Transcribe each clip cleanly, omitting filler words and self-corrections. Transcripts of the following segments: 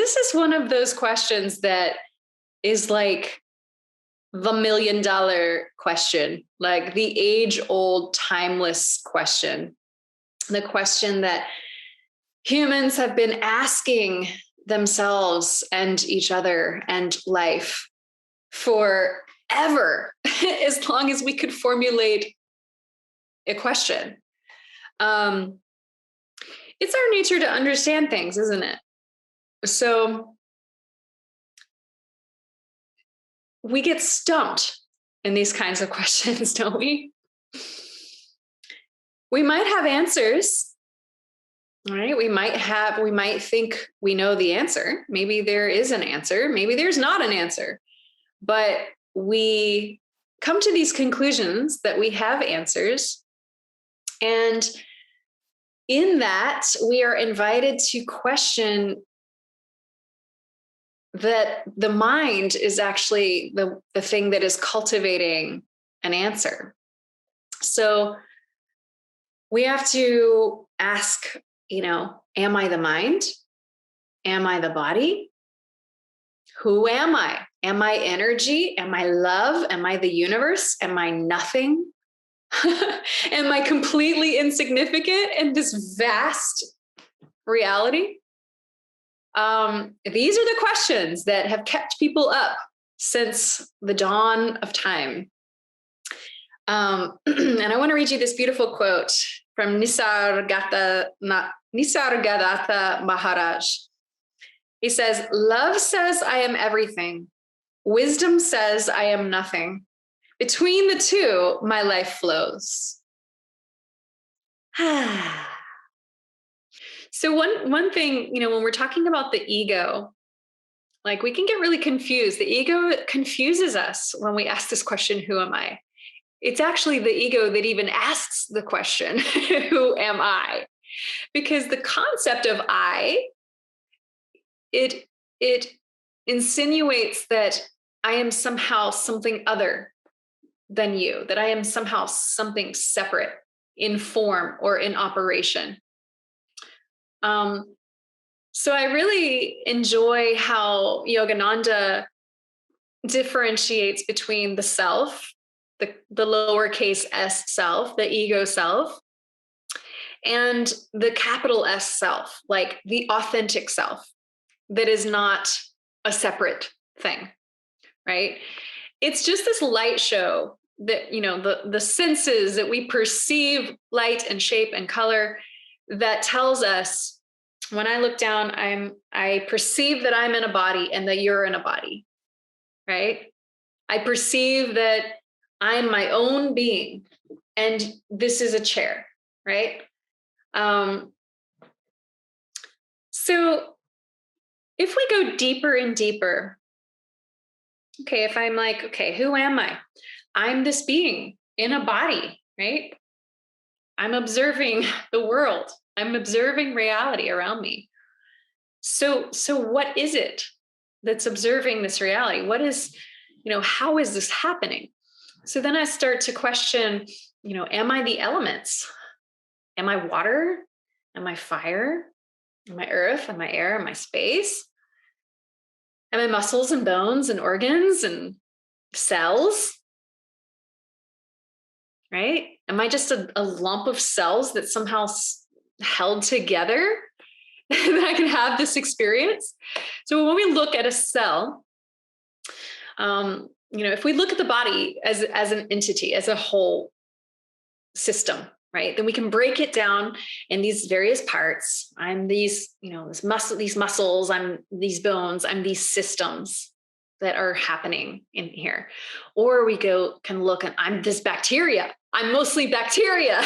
This is one of those questions that is like the $1 million question, like the age-old, timeless question, the question that humans have been asking themselves and each other and life forever, as long as we could formulate a question. It's our nature to understand things, isn't it? So we get stumped in these kinds of questions, don't we? We might have answers, right? We might think we know the answer. Maybe there is an answer. Maybe there's not an answer. But we come to these conclusions that we have answers. And in that, we are invited to question that the mind is actually the thing that is cultivating an answer. So we have to ask, am I the mind? Am I the body? Who am I? Am I energy? Am I love? Am I the universe? Am I nothing? Am I completely insignificant in this vast reality? These are the questions that have kept people up since the dawn of time. And I want to read you this beautiful quote from Nisargadatta Maharaj. He says, "Love says I am everything. Wisdom says I am nothing. Between the two, my life flows." So one thing, when we're talking about the ego, like we can get really confused. The ego confuses us when we ask this question, who am I? It's actually the ego that even asks the question, who am I? Because the concept of I, it insinuates that I am somehow something other than you, that I am somehow something separate in form or in operation. So I really enjoy how Yogananda differentiates between the self, the lowercase s self, the ego self, and the capital S self, like the authentic self that is not a separate thing, right? It's just this light show that, the senses that we perceive light and shape and color that tells us, when I look down, I perceive that I'm in a body and that you're in a body, right? I perceive that I'm my own being and this is a chair, right? So if we go deeper and deeper, okay, if I'm like, okay, who am I? I'm this being in a body, right? I'm observing the world. I'm observing reality around me. So what is it that's observing this reality? What is, how is this happening? So then I start to question, am I the elements? Am I water? Am I fire? Am I earth? Am I air? Am I space? Am I muscles and bones and organs and cells? Right? Am I just a lump of cells that somehow held together that I can have this experience? So when we look at a cell, if we look at the body as an entity, as a whole system, right, then we can break it down in these various parts. I'm these, these muscles, I'm these bones, I'm these systems that are happening in here. Or we can look and I'm this bacteria. I'm mostly bacteria,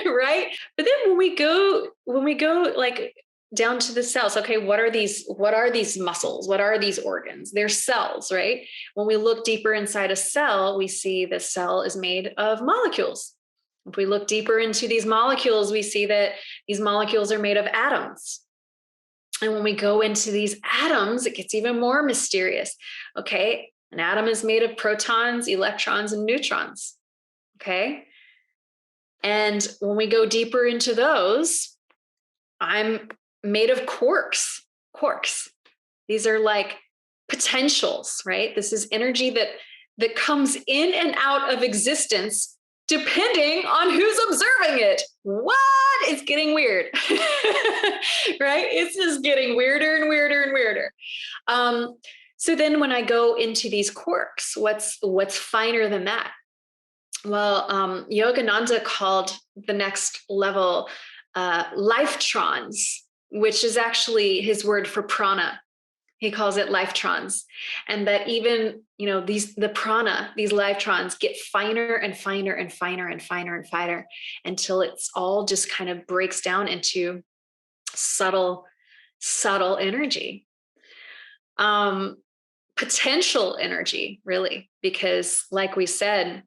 right? But then when we go like down to the cells, okay, what are these muscles? What are these organs? They're cells, right? When we look deeper inside a cell, we see the cell is made of molecules. If we look deeper into these molecules, we see that these molecules are made of atoms. And when we go into these atoms, it gets even more mysterious. Okay, an atom is made of protons, electrons, and neutrons. Okay. And when we go deeper into those, I'm made of quarks. These are like potentials, right? This is energy that comes in and out of existence depending on who's observing it. What? It's getting weird, right? It's just getting weirder and weirder and weirder. So then when I go into these quirks, what's finer than that? Well, Yogananda called the next level lifetrons, which is actually his word for prana. He calls it lifetrons. And that even, the prana, these lifetrons get finer and finer and finer and finer and finer until it's all just kind of breaks down into subtle energy. Potential energy, really, because like we said,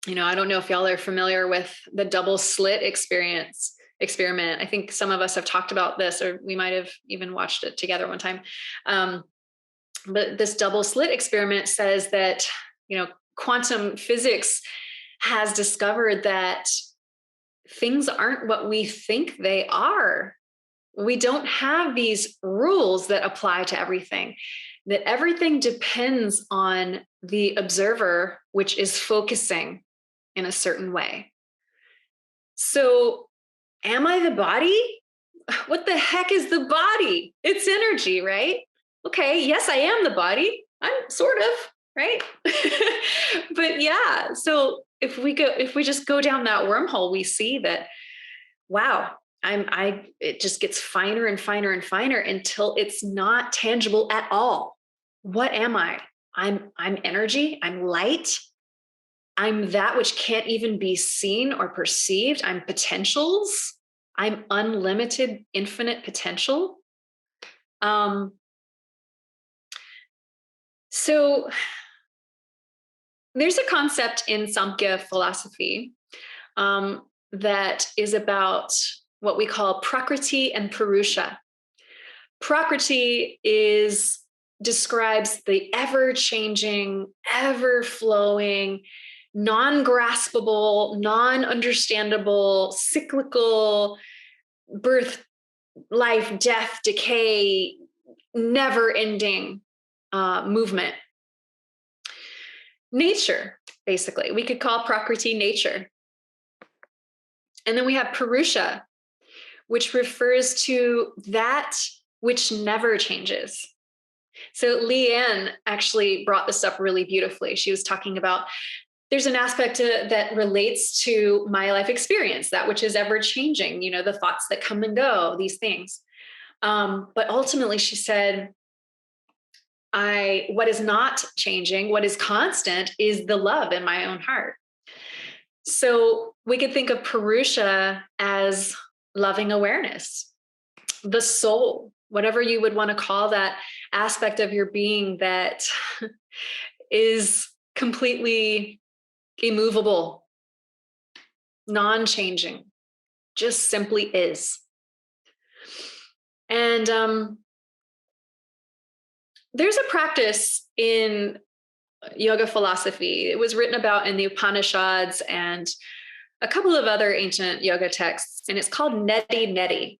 I don't know if y'all are familiar with the double slit experiment. I think some of us have talked about this, or we might have even watched it together one time. But this double slit experiment says that, quantum physics has discovered that things aren't what we think they are. We don't have these rules that apply to everything, that everything depends on the observer, which is focusing in a certain way. So, am I the body? What the heck is the body? It's energy, right? Okay, yes, I am the body. I'm sort of, right? But yeah, so if we just go down that wormhole, we see that, wow, it just gets finer and finer and finer until it's not tangible at all. What am I? I'm energy, I'm light, I'm that which can't even be seen or perceived. I'm potentials, I'm unlimited, infinite potential. So there's a concept in Samkhya philosophy that is about what we call Prakriti and Purusha. Prakriti describes the ever-changing, ever-flowing, non-graspable, non-understandable, cyclical, birth, life, death, decay, never-ending movement. Nature, basically. We could call Prakriti nature. And then we have Purusha, which refers to that which never changes. So Leanne actually brought this up really beautifully. She was talking about there's an aspect that relates to my life experience, that which is ever changing, the thoughts that come and go, these things. But ultimately, she said, what is not changing, what is constant is the love in my own heart. So we could think of Purusha as loving awareness, the soul, whatever you would want to call that aspect of your being that is completely immovable, non-changing, just simply is. And there's a practice in yoga philosophy. It was written about in the Upanishads and a couple of other ancient yoga texts, and it's called neti neti.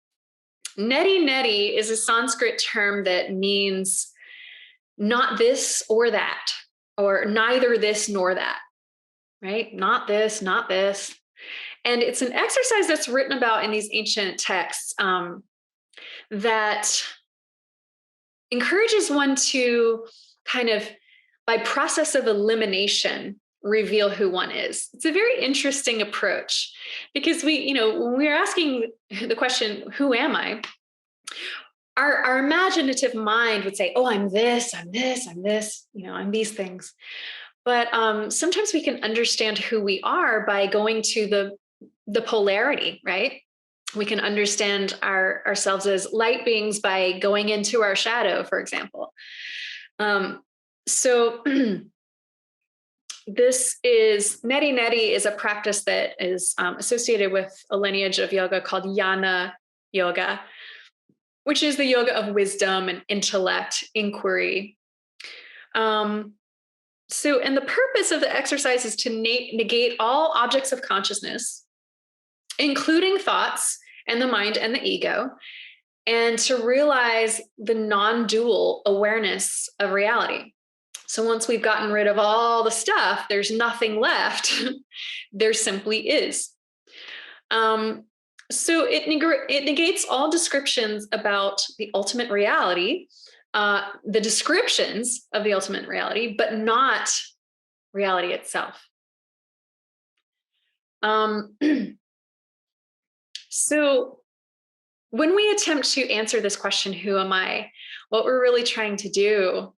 Neti neti is a Sanskrit term that means not this or that, or neither this nor that, right? Not this, not this. And it's an exercise that's written about in these ancient texts that encourages one to kind of, by process of elimination, reveal who one is. It's a very interesting approach because when we're asking the question, who am I? Our imaginative mind would say, oh, I'm this, I'm this, I'm this, I'm these things. But sometimes we can understand who we are by going to the polarity, right? We can understand ourselves as light beings by going into our shadow, for example. So this is neti neti is a practice that is associated with a lineage of yoga called Jnana yoga, which is the yoga of wisdom and intellect, inquiry. And the purpose of the exercise is to negate all objects of consciousness, including thoughts and the mind and the ego, and to realize the non-dual awareness of reality. So once we've gotten rid of all the stuff, there's nothing left. There simply is. So it negates all descriptions about the ultimate reality, the descriptions of the ultimate reality, but not reality itself. So when we attempt to answer this question, who am I? What we're really trying to do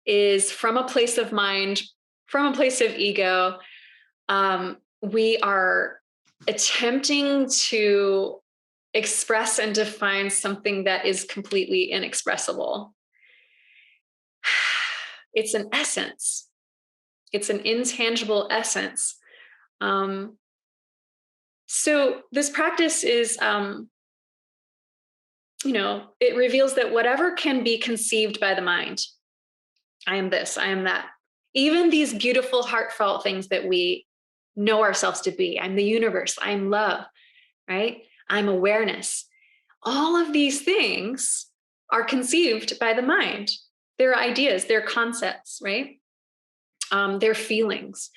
is, from a place of mind, from a place of ego, we are attempting to express and define something that is completely inexpressible. It's an essence. It's an intangible essence. So this practice is, it reveals that whatever can be conceived by the mind, I am this, I am that. Even these beautiful, heartfelt things that we know ourselves to be. I'm the universe, I'm love, right? I'm awareness. All of these things are conceived by the mind. They're ideas, they're concepts, right? They're feelings,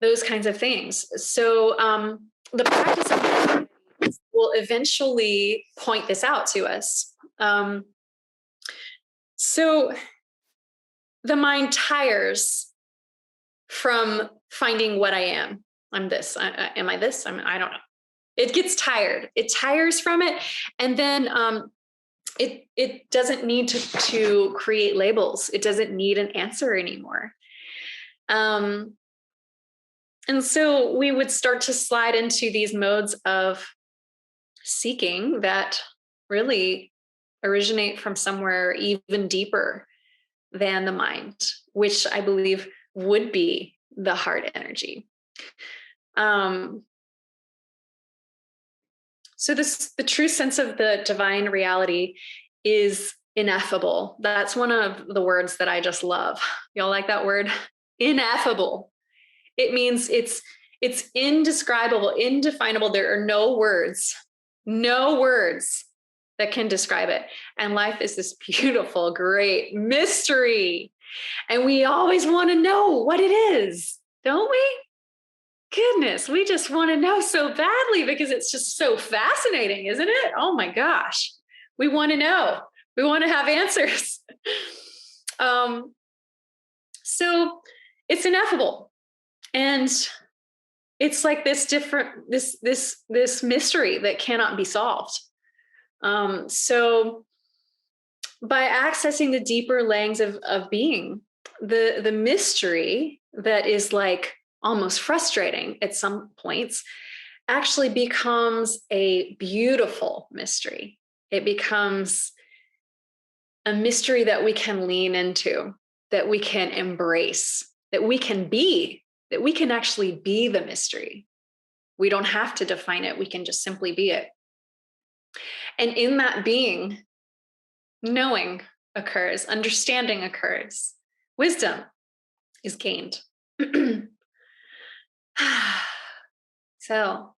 those kinds of things. So the practice of mindfulness will eventually point this out to us. So the mind tires from finding what I am. I'm this. Am I this? I don't know. It gets tired. It tires from it. And then it doesn't need to create labels. It doesn't need an answer anymore. And so we would start to slide into these modes of seeking that really originate from somewhere even deeper than the mind, which I believe would be the heart energy. So the true sense of the divine reality is ineffable. That's one of the words that I just love. Y'all like that word? Ineffable. It means it's indescribable, indefinable. There are no words that can describe it. And life is this beautiful, great mystery. And we always want to know what it is, don't we? Goodness, we just want to know so badly because it's just so fascinating, isn't it? Oh my gosh. We want to know. We want to have answers. So it's ineffable. And it's like this mystery that cannot be solved. So by accessing the deeper layers of being, the mystery that is like almost frustrating at some points actually becomes a beautiful mystery. It becomes a mystery that we can lean into, that we can embrace, that we can be, that we can actually be the mystery. We don't have to define it. We can just simply be it. And in that being, knowing occurs, understanding occurs, wisdom is gained. So,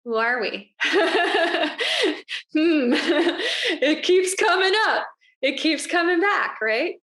who are we? It keeps coming up. It keeps coming back, right?